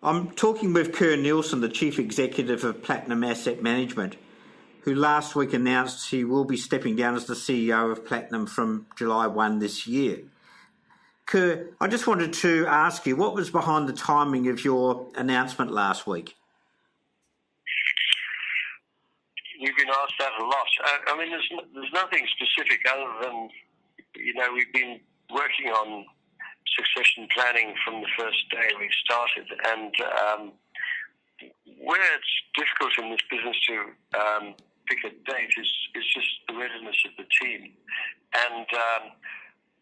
I'm talking with Kerr Neilson, the Chief Executive of Platinum Asset Management, who last week announced he will be stepping down as the CEO of Platinum from July 1 this year. Kerr, I just wanted to ask you, what was behind the timing of your announcement last week? We've been asked that a lot. I mean, there's nothing specific other than, we've been working on succession planning from the first day we started. And where it's difficult in this business to pick a date is just the readiness of the team. And,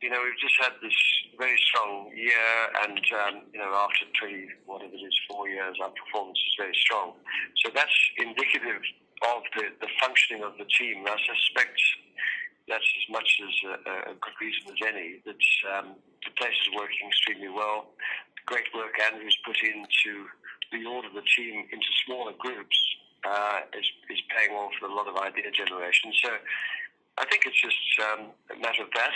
we've just had this very strong year and, after 4 years, our performance is very strong. So that's indicative of the functioning of the team. And I suspect that's as much as a good reason as any that the place is working extremely well. The great work Andrew's put into reorder the team into smaller groups is paying off with a lot of idea generation. So I think it's just a matter of that.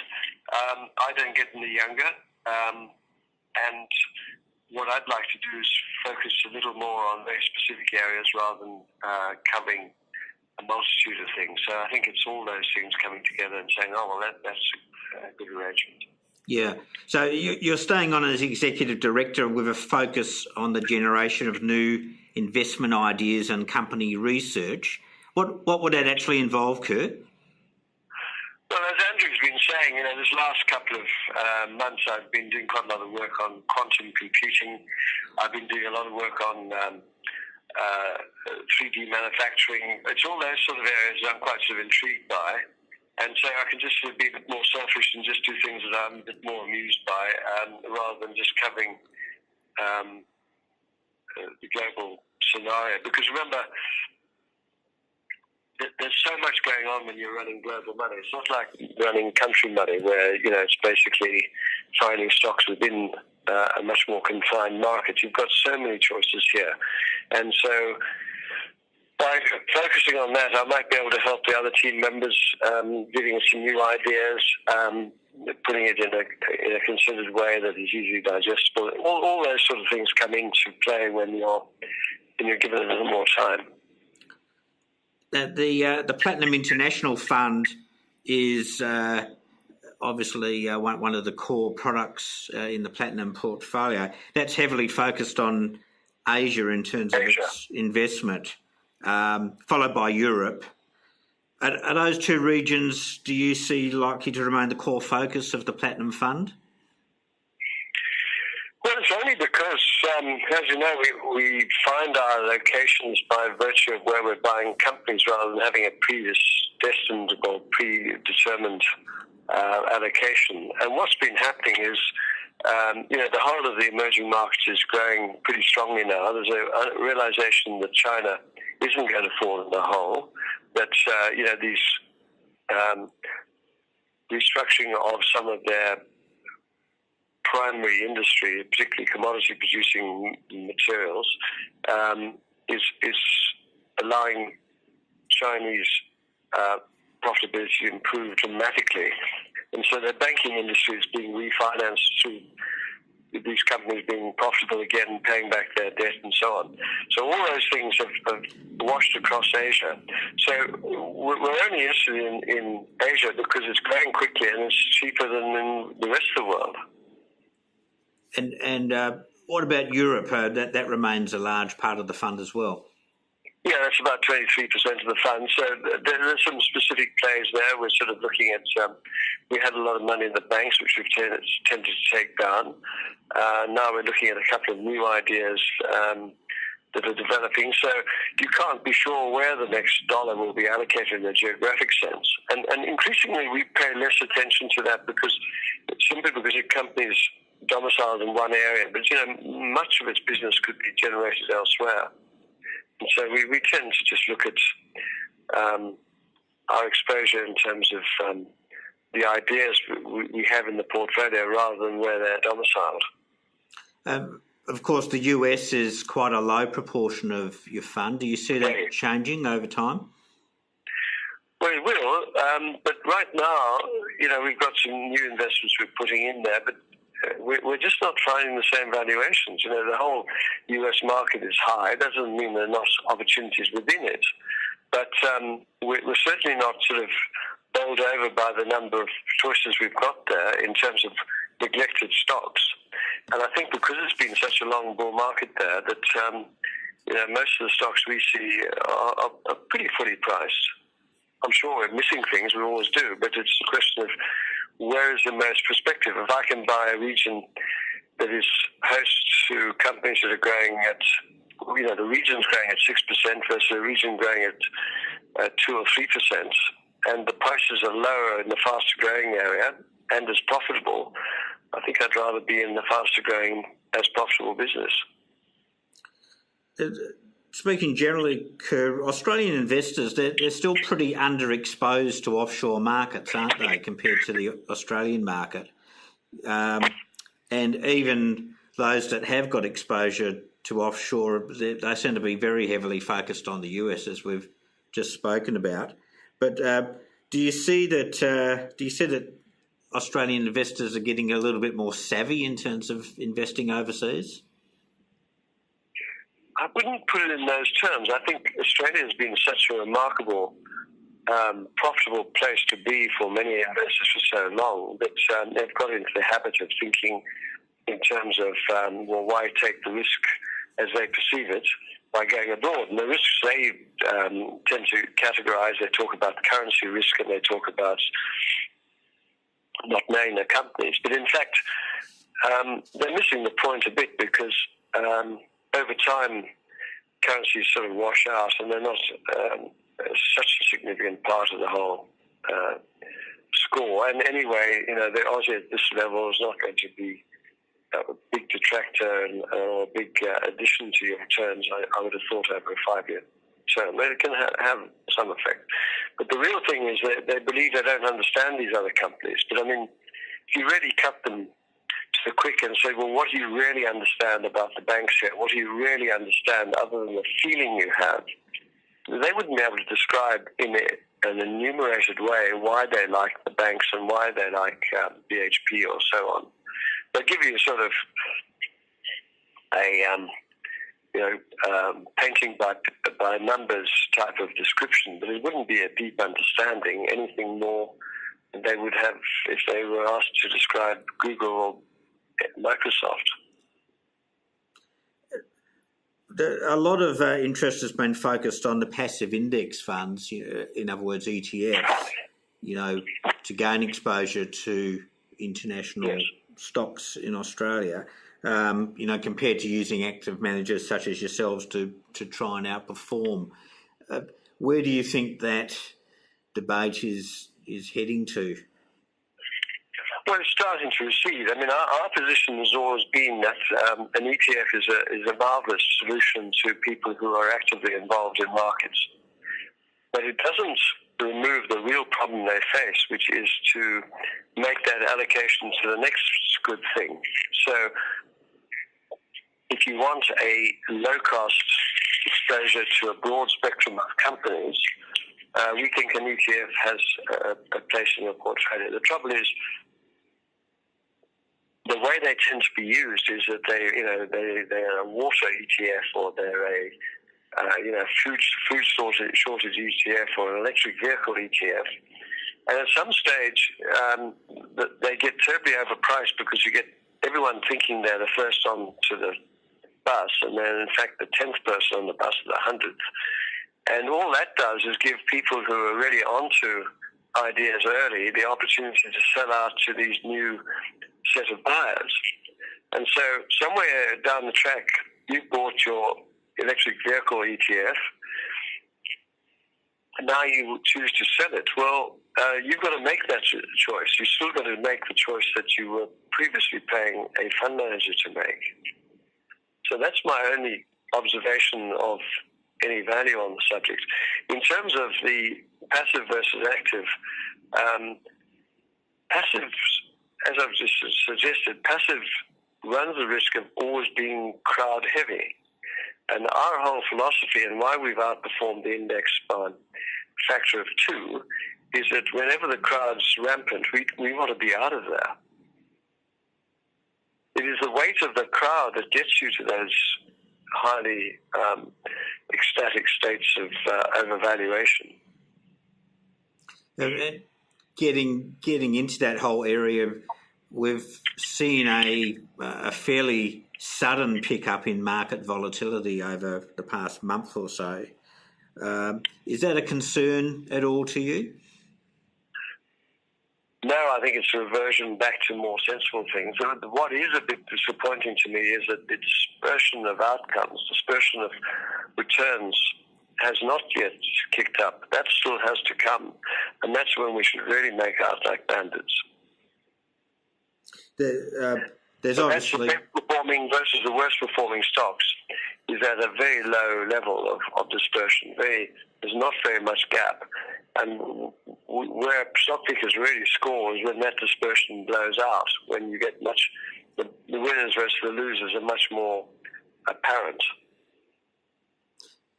I don't get any younger, and what I'd like to do is focus a little more on very specific areas rather than covering a multitude of things. So I think it's all those things coming together and saying, that's a good arrangement. Yeah. So you're staying on as Executive Director with a focus on the generation of new investment ideas and company research. What would that actually involve, Kerr? Well, as Andrew's been saying, this last couple of months I've been doing quite a lot of work on quantum computing. I've been doing a lot of work on 3D manufacturing. It's all those sort of areas that I'm quite sort of intrigued by. And so I can just sort of be a bit more selfish and just do things that I'm a bit more amused by, rather than just covering the global scenario. Because remember, there's so much going on when you're running global money. It's not like running country money where, it's basically finding stocks within a much more confined market. You've got so many choices here. And so by focusing on that, I might be able to help the other team members, giving us some new ideas, putting it in a considered way that is easily digestible. All those sort of things come into play when you're given a little more time. The Platinum International Fund is obviously one of the core products in the Platinum portfolio. That's heavily focused on Asia in terms of its investment, followed by Europe. Are those two regions, do you see, likely to remain the core focus of the Platinum Fund? Well, it's only because, as you know, we find our locations by virtue of where we're buying companies rather than having a predestined or predetermined allocation. And what's been happening is, the whole of the emerging markets is growing pretty strongly now. There's a realization that China isn't going to fall in the hole, that, these restructuring of some of their primary industry, particularly commodity-producing materials, is allowing Chinese profitability to improve dramatically. And so their banking industry is being refinanced through these companies being profitable again, paying back their debt and so on. So all those things have washed across Asia. So we're only interested in Asia because it's growing quickly and it's cheaper than in the rest of the world. And what about Europe? That remains a large part of the fund as well. Yeah, that's about 23% of the fund. So there's some specific plays there. We're sort of looking at, we had a lot of money in the banks, which we've tended to take down. Now we're looking at a couple of new ideas that are developing. So you can't be sure where the next dollar will be allocated in a geographic sense. And increasingly we pay less attention to that simply because a company's domiciled in one area, but much of its business could be generated elsewhere. And so we tend to just look at our exposure in terms of the ideas we have in the portfolio rather than where they're domiciled. Of course, the US is quite a low proportion of your fund. Do you see that changing over time? Well, it will, but right now, we've got some new investments we're putting in there, but we're just not finding the same valuations. The whole U.S. market is high. It doesn't mean there are not opportunities within it, but we're certainly not sort of bowled over by the number of choices we've got there in terms of neglected stocks. And I think because it's been such a long bull market there, that most of the stocks we see are pretty fully priced. I'm sure we're missing things, we always do, but it's a question of where is the most prospective. If I can buy a region that is host to companies that are growing at, the region's growing at 6% versus a region growing at 2 or 3%, and the prices are lower in the faster growing area and as profitable, I think I'd rather be in the faster growing, as profitable business. Speaking generally, Kerr, Australian investors, they're still pretty underexposed to offshore markets, aren't they, compared to the Australian market? And even those that have got exposure to offshore, they seem to be very heavily focused on the US, as we've just spoken about. But do you see that Australian investors are getting a little bit more savvy in terms of investing overseas? I wouldn't put it in those terms. I think Australia has been such a remarkable, profitable place to be for many investors for so long that they've got into the habit of thinking in terms of, why take the risk as they perceive it by going abroad? And the risks they tend to categorize, they talk about currency risk and they talk about not knowing their companies. But in fact, they're missing the point a bit because over time, currencies sort of wash out, and they're not such a significant part of the whole score. And anyway, the Aussie at this level is not going to be a big detractor or a big addition to your returns, I would have thought, over a 5-year term. It can have some effect. But the real thing is that they believe they don't understand these other companies. But I mean, if you really cut them to the quick and say, well, what do you really understand about the banks here? What do you really understand other than the feeling you have? They wouldn't be able to describe in an enumerated way why they like the banks and why they like BHP or so on. They'll give you sort of a painting by numbers type of description, but it wouldn't be a deep understanding, anything more than they would have if they were asked to describe Google or Microsoft. A lot of interest has been focused on the passive index funds, in other words, ETFs, to gain exposure to international stocks in Australia, compared to using active managers such as yourselves to try and outperform. Where do you think that debate is heading to? Well, it's starting to recede. I mean, our position has always been that an ETF is a marvelous solution to people who are actively involved in markets. But it doesn't remove the real problem they face, which is to make that allocation to the next good thing. So if you want a low-cost exposure to a broad spectrum of companies, we think an ETF has a place in your portfolio. The trouble is, the way they tend to be used is that they're a water ETF, or they're a food shortage ETF, or an electric vehicle ETF. And at some stage, they get terribly overpriced because you get everyone thinking they're the first on to the bus, and they're in fact the 10th person on the bus, or the 100th. And all that does is give people who are really onto ideas early the opportunity to sell out to these new set of buyers. And so somewhere down the track, you bought your electric vehicle ETF, and now you choose to sell it. Well, you've got to make that choice. You've still got to make the choice that you were previously paying a fund manager to make. So that's my only observation of any value on the subject. In terms of the passive versus active, passive, as I've just suggested, passive runs the risk of always being crowd heavy. And our whole philosophy, and why we've outperformed the index by a factor of 2, is that whenever the crowd's rampant, we want to be out of there. it is the weight of the crowd that gets you to those highly ecstatic states of overvaluation. Getting into that whole area, we've seen a fairly sudden pickup in market volatility over the past month or so. Is that a concern at all to you? No, I think it's a reversion back to more sensible things. What is a bit disappointing to me is that the dispersion of outcomes, dispersion of returns, has not yet kicked up. That still has to come, and that's when we should really make out like bandits. There's obviously the best performing versus the worst performing stocks is at a very low level of dispersion. There's not very much gap, and where stock pickers really score is when that dispersion blows out. When you get the winners versus the losers are much more apparent,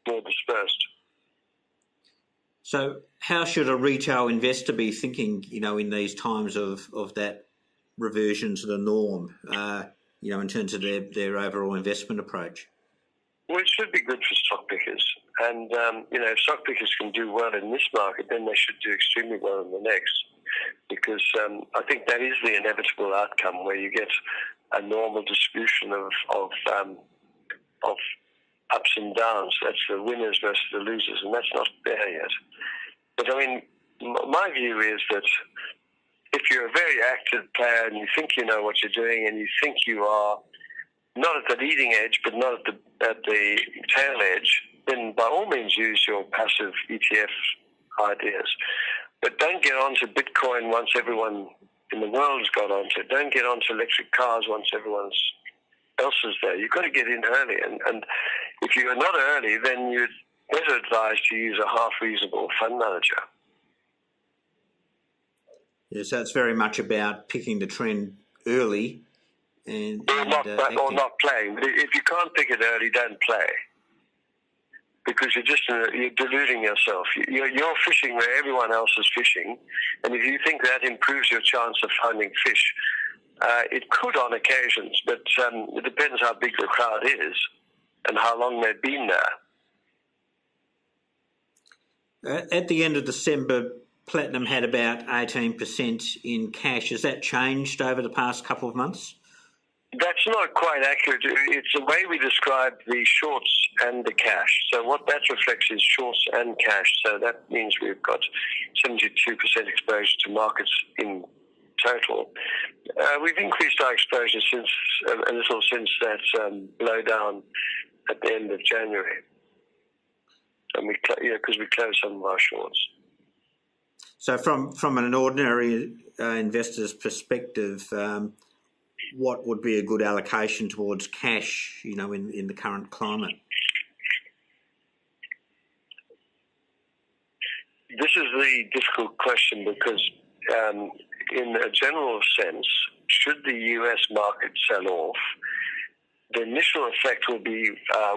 more dispersed. So how should a retail investor be thinking, in these times of that reversion to the norm, in terms of their overall investment approach? Well, it should be good for stock pickers. And, if stock pickers can do well in this market, then they should do extremely well in the next. Because I think that is the inevitable outcome, where you get a normal distribution of ups and downs. That's the winners versus the losers, and that's not there yet. But, my view is that if you're a very active player and you think you know what you're doing and you think you are not at the leading edge but not at the tail edge, then by all means use your passive ETF ideas. But don't get onto Bitcoin once everyone in the world's got onto it. Don't get onto electric cars once everyone else is there. You've got to get in early. And if you're not early, then you're better advised to use a half-reasonable fund manager. Yeah, so it's very much about picking the trend early or not playing. If you can't pick it early, don't play, because you're deluding yourself. You're fishing where everyone else is fishing, and if you think that improves your chance of finding fish, it could on occasions, but it depends how big the crowd is and how long they've been there. At the end of December, Platinum had about 18% in cash. Has that changed over the past couple of months? That's not quite accurate. It's the way we describe the shorts and the cash. So what that reflects is shorts and cash. So that means we've got 72% exposure to markets in total. We've increased our exposure a little since that blowdown at the end of January, and because we closed some of our shorts. So from an ordinary investor's perspective, what would be a good allocation towards cash, in the current climate? This is the difficult question because in a general sense, should the US market sell off, the initial effect will be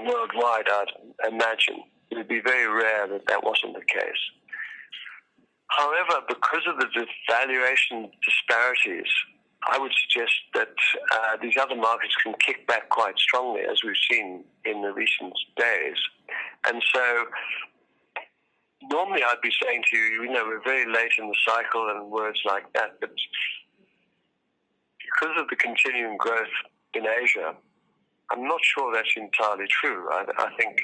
worldwide, I'd imagine. It would be very rare that wasn't the case. However, because of the valuation disparities, I would suggest that these other markets can kick back quite strongly, as we've seen in the recent days. And so normally I'd be saying to you, we're very late in the cycle and words like that, but because of the continuing growth in Asia, I'm not sure that's entirely true. I think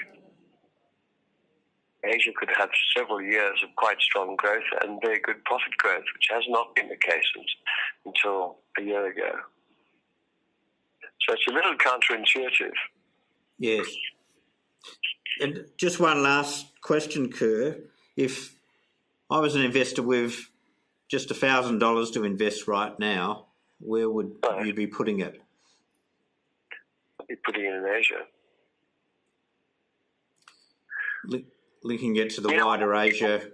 Asia could have several years of quite strong growth and very good profit growth, which has not been the case until a year ago. So it's a little counterintuitive. Yes. And just one last question, Kerr. If I was an investor with just $1,000 to invest right now, where would you be putting it? I'd be putting it in Asia. Linking it to the wider Asia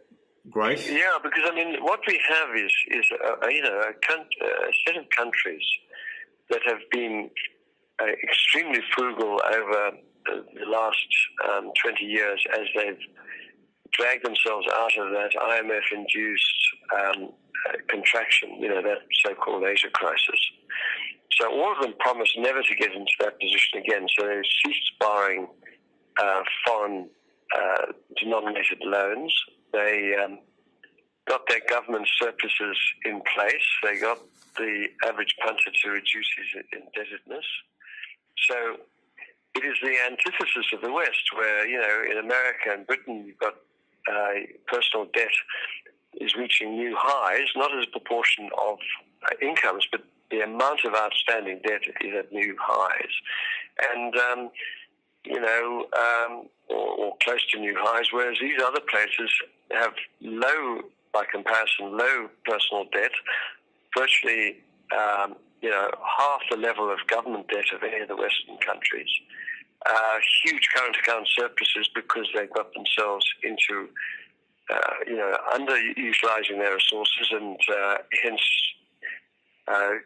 growth? Yeah, because what we have is a set of countries that have been extremely frugal over the last 20 years as they've dragged themselves out of that IMF-induced contraction, that so-called Asia crisis. So all of them promised never to get into that position again. So they ceased borrowing foreign denominated loans. They got their government surpluses in place. They got the average punter to reduce his indebtedness. So it is the antithesis of the West, where, in America and Britain, you've got personal debt is reaching new highs, not as a proportion of incomes, but the amount of outstanding debt is at new highs. And, or close to new highs, whereas these other places have by comparison, low personal debt, virtually, half the level of government debt of any of the Western countries. Huge current account surpluses because they've got themselves into, underutilizing their resources and hence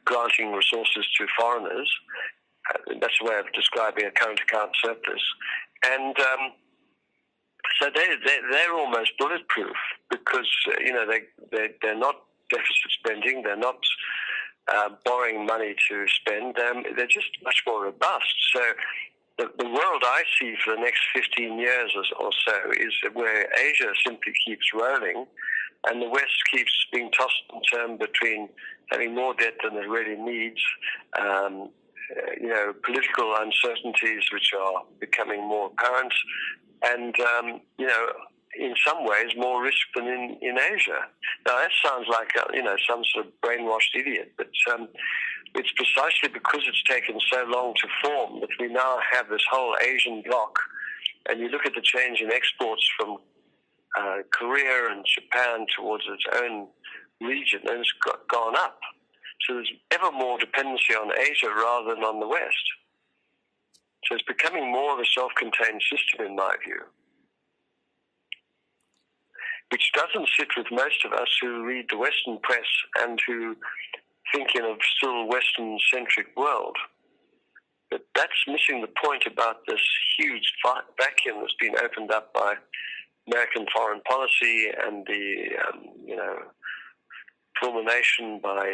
granting resources to foreigners. That's a way of describing a current account surplus. And so they're almost bulletproof because, they're not deficit spending, they're not borrowing money to spend, they're just much more robust. So the world I see for the next 15 years or so is where Asia simply keeps rolling and the West keeps being tossed and turned between having more debt than it really needs, political uncertainties which are becoming more apparent, and, in some ways more risk than in Asia. Now that sounds like, some sort of brainwashed idiot, but it's precisely because it's taken so long to form that we now have this whole Asian bloc, and you look at the change in exports from Korea and Japan towards its own region, and it's gone up. So there's ever more dependency on Asia rather than on the West. So it's becoming more of a self-contained system, in my view, which doesn't sit with most of us who read the Western press and who think in a still Western-centric world. But that's missing the point about this huge vacuum that's been opened up by American foreign policy and the, fulmination by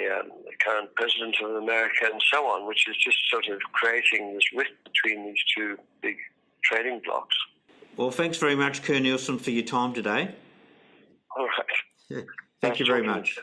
the current president of America and so on, which is just sort of creating this rift between these two big trading blocs. Well, thanks very much, Kerr Neilson, for your time today. All right. Yeah. Thank you very much.